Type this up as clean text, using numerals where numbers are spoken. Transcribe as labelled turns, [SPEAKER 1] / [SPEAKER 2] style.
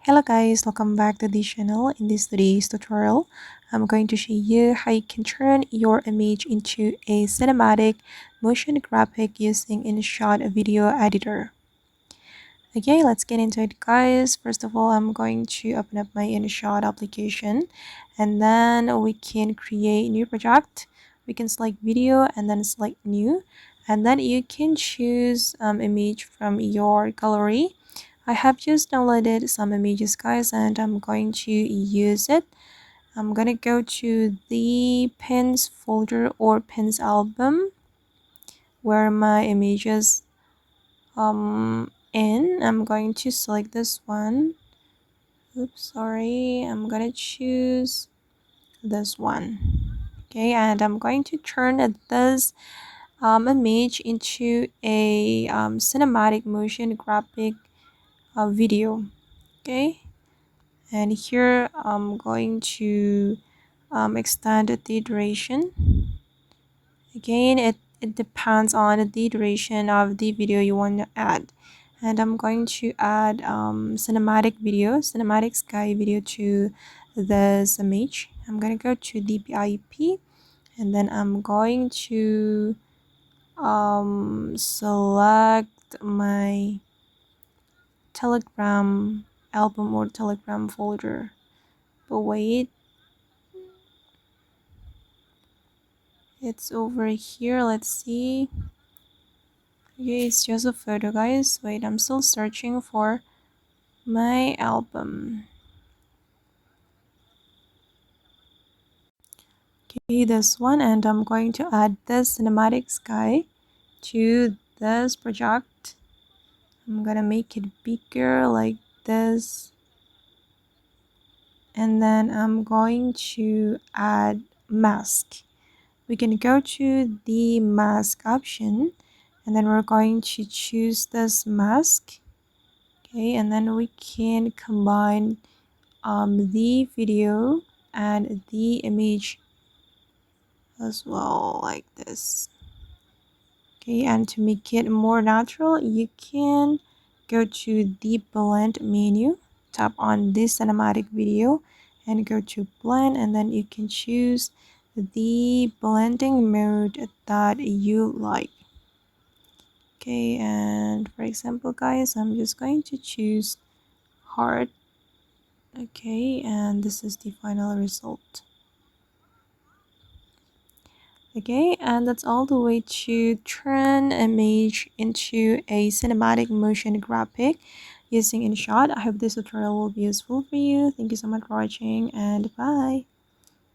[SPEAKER 1] Hello guys, welcome back to the channel. In this today's tutorial, I'm going to show you how you can turn your image into a cinematic motion graphic using InShot video editor. Okay, let's get into it guys. First of all, I'm going to open up my InShot application and then we can create new project. We can select video and then select new, and then you can choose image from your gallery. I have just downloaded some images guys and I'm going to use it. I'm gonna go to the pins folder or pins album where my images in. I'm going to select this one. Oops, sorry. I'm gonna choose this one. Okay, and I'm going to turn this image into a cinematic motion graphic video. Okay, and here I'm going to extend the duration. Again, it depends on the duration of the video you want to add, and I'm going to add cinematic sky video to this image. I'm gonna go to the BIP and then I'm going to select my Telegram album or Telegram folder. But wait, it's over here. Let's see. Okay, it's just a photo guys. Wait, I'm still searching for my album. Okay, this one, and I'm going to add this cinematic sky to this project. I'm gonna make it bigger like this, and then I'm going to add mask. We can go to the mask option and then we're going to choose this mask. Okay, and then we can combine the video and the image as well like this. Okay, and to make it more natural, you can go to the blend menu, tap on this cinematic video and go to blend, and then you can choose the blending mode that you like. Okay, and for example guys, I'm just going to choose hard. Okay, and this is the final result. Okay, and that's all the way to turn image into a cinematic motion graphic using InShot. I hope this tutorial will be useful for you. Thank you so much for watching and bye.